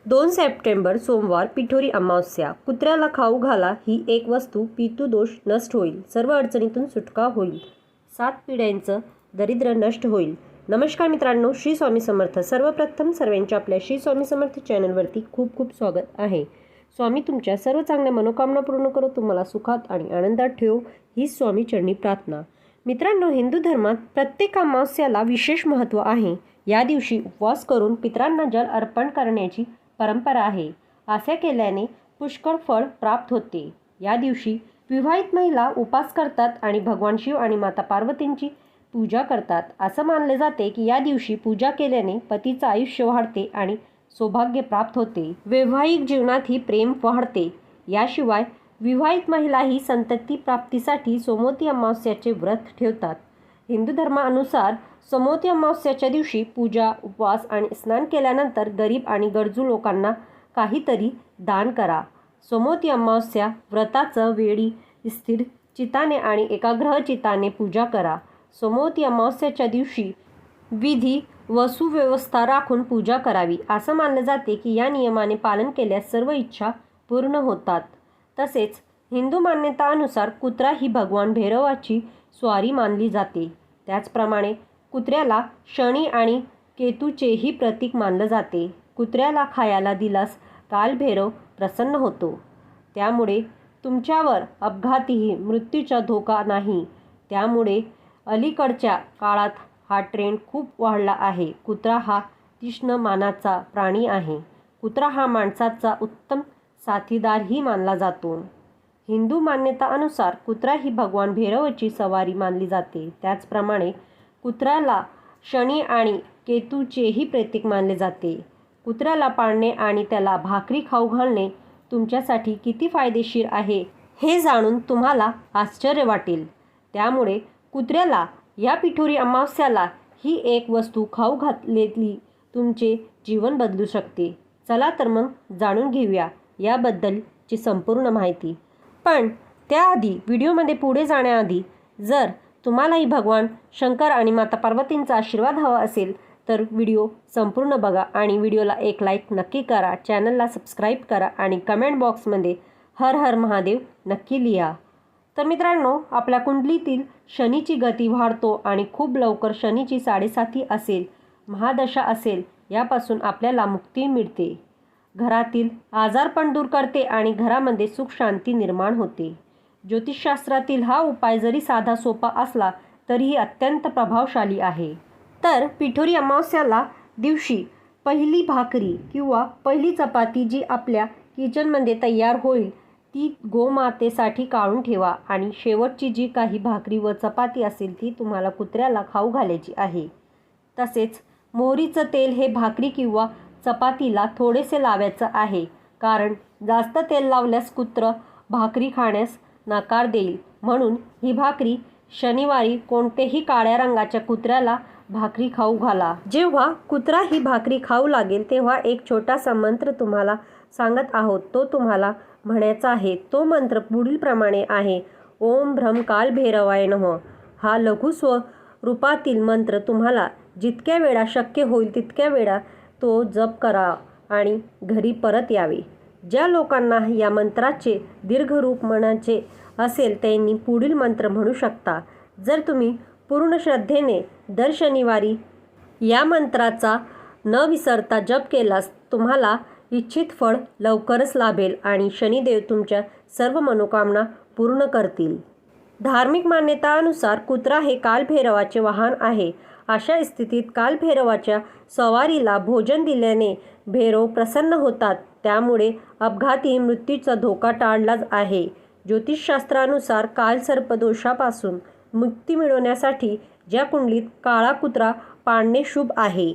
2 September सोमवार पिठोरी अमावस्या। कुत्र्याला खाऊ घाला ही एक वस्तू, पितृदोष नष्ट होईल, सर्व अडचणीतून सुटका होईल, 7 पिढ्यांचं दरिद्र नष्ट होईल। नमस्कार मित्रांनो, श्री स्वामी समर्थ। सर्वप्रथम सर्वांच्या आपल्या श्री स्वामी समर्थ चॅनलवरती खूप खूप स्वागत आहे। स्वामी तुमच्या सर्व चांगल्या मनोकामना पूर्ण करो, तुम्हाला सुखात आणि आनंदात ठेवो, ही स्वामी चरणी प्रार्थना। मित्रांनो, हिंदू धर्मात प्रत्येक अमावस्याला विशेष महत्त्व आहे। या दिवशी उपवास करून पितरांना जल अर्पण करण्याची परंपरा आहे। असे केल्याने पुष्कळ फळ प्राप्त होते। या दिवशी विवाहित महिला उपास करतात आणि भगवान शिव आणि माता पार्वतींची पूजा करतात। असं मानले जाते की या दिवशी पूजा केल्याने पतीचं आयुष्य वाढते आणि सौभाग्य प्राप्त होते। वैवाहिक जीवनातही प्रेम वाढते। याशिवाय विवाहित महिलाही संतती प्राप्तीसाठी सोमवती अमावस्याचे व्रत ठेवतात। हिंदू धर्मानुसार सोमवती अमावस्याच्या दिवशी पूजा, उपवास आणि स्नान केल्यानंतर गरीब आणि गरजू लोकांना काहीतरी दान करा। सोमवती अमावस्या व्रताचं वेळी स्थिर चित्ताने आणि एकाग्र चित्ताने पूजा करा। सोमवती अमावस्याच्या दिवशी विधी व सुव्यवस्था राखून पूजा करावी। असं मानलं जाते की या नियमाने पालन केल्यास सर्व इच्छा पूर्ण होतात। तसेच हिंदू मान्यतानुसार कुत्रा ही भगवान भैरवाची स्वारी मानली जाते। त्याचप्रमाणे कुत्र्याला शनी आणि केतूचेही प्रतीक मानलं जाते। कुत्र्याला खायला दिल्यास कालभैरव प्रसन्न होतो, त्यामुळे तुमच्यावर अपघातीही मृत्यूचा धोका नाही। त्यामुळे अलीकडच्या काळात हा ट्रेंड खूप वाढला आहे। कुत्रा हा तीक्ष्ण मानाचा प्राणी आहे। कुत्रा हा माणसाचा उत्तम साथीदारही मानला जातो। हिंदू मान्यतानुसार कुत्रा ही भगवान भैरवाची सवारी मानली जाते। त्याचप्रमाणे कुत्र्याला शनी आणि केतूचेही प्रतीक मानले जाते। कुत्र्याला पाळणे आणि त्याला भाकरी खाऊ घालणे तुमच्यासाठी किती फायदेशीर आहे हे जाणून तुम्हाला आश्चर्य वाटेल। त्यामुळे कुत्र्याला या पिठोरी अमावस्याला ही एक वस्तू खाऊ घातलेली तुमचे जीवन बदलू शकते। चला तर मग जाणून घेऊया याबद्दलची संपूर्ण माहिती। पण त्याआधी व्हिडिओमध्ये पुढे जाण्याआधी जर तुम्हालाही भगवान शंकर आणि माता पार्वतींचा आशीर्वाद हवा असेल तर व्हिडिओ संपूर्ण बघा आणि व्हिडिओला एक लाईक नक्की करा, चॅनलला सबस्क्राईब करा आणि कमेंट बॉक्समध्ये हर हर महादेव नक्की लिहा। तर मित्रांनो, आपल्या कुंडलीतील शनीची गती वाढतो आणि खूप लवकर शनीची 7.5 असेल, महादशा असेल, यापासून आपल्याला मुक्ती मिळते। घरातील आजारपण दूर करते आणि घरामध्ये सुख शांती निर्माण होते। ज्योतिषशास्त्रातील हा उपाय जरी साधा सोपा असला तरीही अत्यंत प्रभावशाली आहे। तर पिठोरी अमावस्याला दिवशी पहिली भाकरी किंवा पहिली चपाती जी आपल्या किचनमध्ये तयार होईल ती गोमातेसाठी काढून ठेवा आणि शेवटची जी काही भाकरी व चपाती असेल ती तुम्हाला कुत्र्याला खाऊ घालायची आहे। तसेच मोहरीचं तेल हे भाकरी किंवा चपातीला थोडेसे लावायचं आहे, कारण जास्त तेल लावल्यास कुत्रं भाकरी खाण्यास नकार देईल। म्हणून ही भाकरी शनिवारी कोणतेही काळ्या रंगाच्या कुत्र्याला भाकरी खाऊ घाला। जेव्हा कुत्रा ही भाकरी खाऊ लागेल तेव्हा एक छोटासा मंत्र तुम्हाला सांगत आहोत, तो तुम्हाला म्हणायचा आहे। तो मंत्र पुढील प्रमाणे आहे: ओम भ्रम काल भैरवाय नमः। हा लघु स्वरूपातील मंत्र तुम्हाला जितक्या वेळा शक्य होईल तितक्या वेळा तो जप करा आणि घरी परत यावे। ज्या लोकांना या मंत्राचे दीर्घ रूप म्हणायचे असेल त्यांनी पुढील मंत्र म्हणू शकता। जर तुम्ही पूर्ण श्रद्धेने दर शनिवारी या मंत्राचा न विसरता जप केलास तुम्हाला इच्छित फळ लवकरच लाभेल आणि शनिदेव तुमच्या सर्व मनोकामना पूर्ण करतील। धार्मिक मान्यतानुसार कुत्रा हे कालभैरवाचे वाहन आहे। अशा स्थितीत कालभैरवाच्या सवारीला भोजन दिल्याने भैरव प्रसन्न होतात, त्यामुळे अपघाती मृत्यूचा धोका टाळलाच आहे। ज्योतिषशास्त्रानुसार कालसर्पदोषापासून मुक्ती मिळवण्यासाठी ज्या कुंडलीत काळा कुत्रा पाळणे शुभ आहे